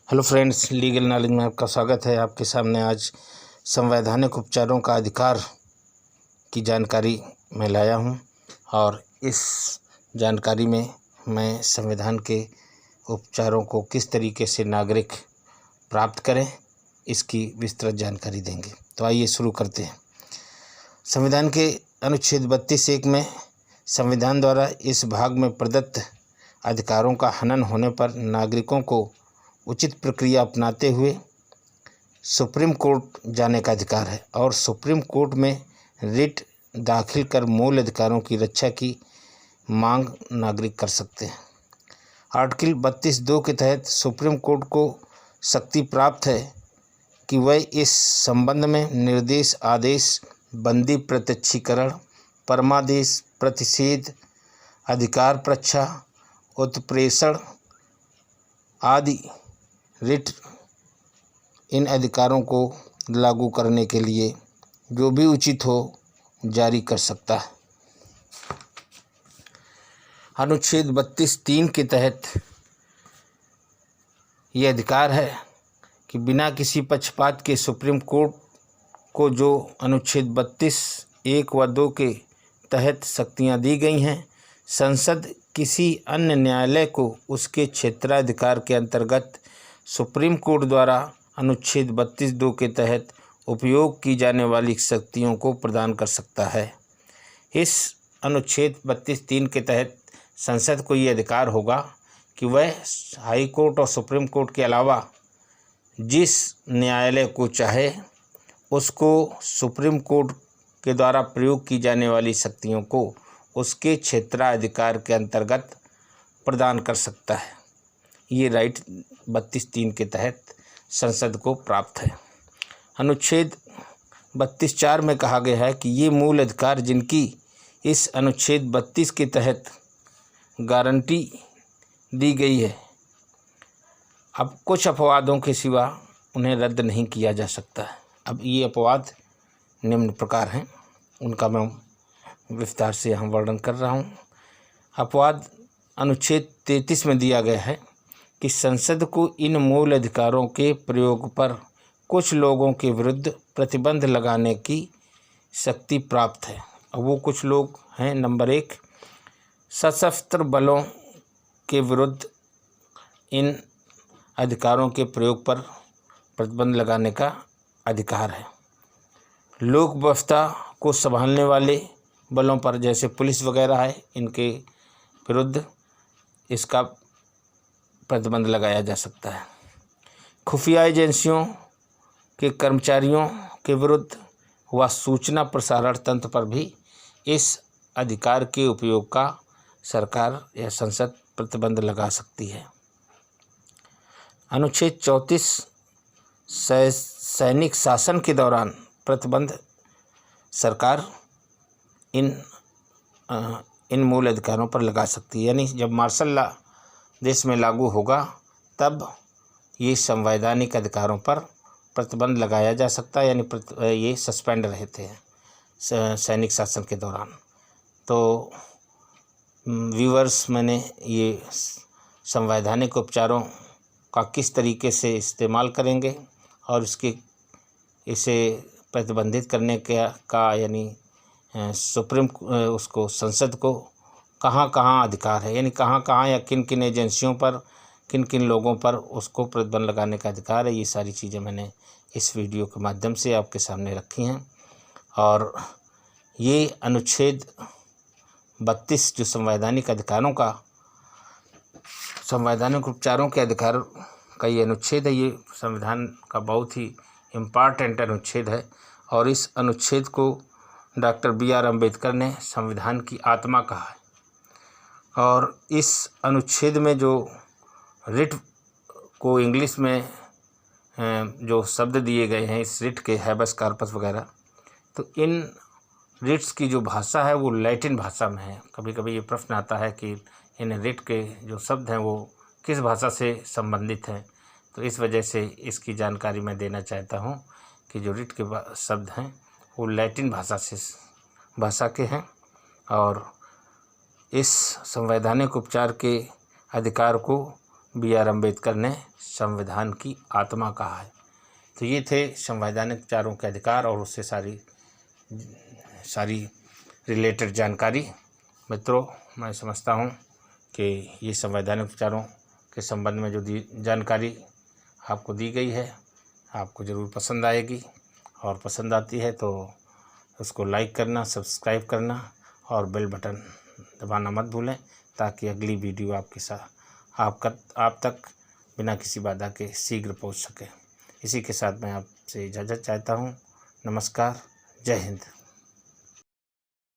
Hello friends, legal knowledge में आपका स्वागत है। आपके सामने आज संवैधानिक उपचारों का अधिकार की जानकारी मैं लाया हूं और इस जानकारी में मैं संविधान के उपचारों को किस तरीके से नागरिक प्राप्त करें इसकी विस्तृत जानकारी देंगे। तो आइए शुरू करते हैं। संविधान के अनुच्छेद 32(1) में संविधान द्वारा इस भाग में प्रदत्त अधिकारों का हनन होने पर नागरिकों को उचित प्रक्रिया अपनाते हुए सुप्रीम कोर्ट जाने का अधिकार है और सुप्रीम कोर्ट में रिट दाखिल कर मूल अधिकारों की रक्षा की मांग नागरिक कर सकते हैं। आर्टिकल 32(2) के तहत सुप्रीम कोर्ट को शक्ति प्राप्त है कि वह इस संबंध में निर्देश, आदेश, बंदी, प्रत्यक्षीकरण, परमादेश, प्रतिषेध, अधिकार परीक्षा, उत्प्रेषण आदि रिट इन अधिकारों को लागू करने के लिए जो भी उचित हो जारी कर सकता है। अनुच्छेद 32(3) के तहत ये अधिकार है कि बिना किसी पक्षपात के सुप्रीम कोर्ट को जो अनुच्छेद 32(1) व 2 के तहत शक्तियां दी गई हैं, संसद किसी अन्य न्यायालय को उसके क्षेत्राधिकार के अंतर्गत सुप्रीम कोर्ट द्वारा अनुच्छेद 32(2) के तहत उपयोग की जाने वाली शक्तियों को प्रदान कर सकता है। इस अनुच्छेद 32(3) के तहत संसद को ये अधिकार होगा कि वह हाई कोर्ट और सुप्रीम कोर्ट के अलावा जिस न्यायालय को चाहे उसको सुप्रीम कोर्ट के द्वारा प्रयोग की जाने वाली शक्तियों को उसके क्षेत्राधिकार के अंतर्गत प्रदान कर सकता है। ये राइट 32(3) के तहत संसद को प्राप्त है। अनुच्छेद 32(4) में कहा गया है कि ये मूल अधिकार जिनकी इस अनुच्छेद 32 के तहत गारंटी दी गई है, अब कुछ अपवादों के सिवा उन्हें रद्द नहीं किया जा सकता है। अब ये अपवाद निम्न प्रकार हैं, उनका मैं विस्तार से यहाँ वर्णन कर रहा हूँ। अपवाद अनुच्छेद 33 में दिया गया है कि संसद को इन मूल अधिकारों के प्रयोग पर कुछ लोगों के विरुद्ध प्रतिबंध लगाने की शक्ति प्राप्त है। अब वो कुछ लोग हैं, नंबर 1, सशस्त्र बलों के विरुद्ध इन अधिकारों के प्रयोग पर प्रतिबंध लगाने का अधिकार है। लोक व्यवस्था को संभालने वाले बलों पर, जैसे पुलिस वगैरह है, इनके विरुद्ध इसका प्रतिबंध लगाया जा सकता है। खुफिया एजेंसियों के कर्मचारियों के विरुद्ध व सूचना प्रसारण तंत्र पर भी इस अधिकार के उपयोग का सरकार या संसद प्रतिबंध लगा सकती है। अनुच्छेद 34 सैनिक शासन के दौरान प्रतिबंध सरकार इन मूल अधिकारों पर लगा सकती है। यानी जब मार्शल लॉ देश में लागू होगा तब ये संवैधानिक अधिकारों पर प्रतिबंध लगाया जा सकता है, यानी ये सस्पेंड रहते हैं सैनिक शासन के दौरान। तो व्यूअर्स, मैंने ये संवैधानिक उपचारों का किस तरीके से इस्तेमाल करेंगे और इसे प्रतिबंधित करने का यानी सुप्रीम उसको संसद को कहाँ कहाँ अधिकार है, यानी कहाँ कहाँ या किन किन एजेंसियों पर, किन किन लोगों पर उसको प्रतिबंध लगाने का अधिकार है, ये सारी चीज़ें मैंने इस वीडियो के माध्यम से आपके सामने रखी हैं। और ये अनुच्छेद 32 जो संवैधानिक अधिकारों का, संवैधानिक उपचारों के अधिकार का ये अनुच्छेद है, ये संविधान का बहुत ही इम्पॉर्टेंट अनुच्छेद है और इस अनुच्छेद को डॉक्टर B.R. अम्बेडकर ने संविधान की आत्मा कहा है। और इस अनुच्छेद में जो रिट को इंग्लिश में जो शब्द दिए गए हैं, इस रिट के हैबस कॉर्पस वगैरह, तो इन रिट्स की जो भाषा है वो लैटिन भाषा में है। कभी कभी ये प्रश्न आता है कि इन रिट के जो शब्द हैं वो किस भाषा से संबंधित हैं, तो इस वजह से इसकी जानकारी मैं देना चाहता हूँ कि जो रिट के शब्द हैं वो लैटिन भाषा के हैं और इस संवैधानिक उपचार के अधिकार को BR अम्बेडकर ने संविधान की आत्मा कहा है। तो ये थे संवैधानिक विचारों के अधिकार और उससे सारी रिलेटेड जानकारी। मित्रों, मैं समझता हूँ कि ये संवैधानिक विचारों के संबंध में जो जानकारी आपको दी गई है आपको ज़रूर पसंद आएगी, और पसंद आती है तो उसको लाइक करना, सब्सक्राइब करना और बेल बटन दबाना मत भूलें, ताकि अगली वीडियो आप तक बिना किसी बाधा के शीघ्र पहुंच सके। इसी के साथ मैं आपसे इजाज़त चाहता हूं। नमस्कार, जय हिंद।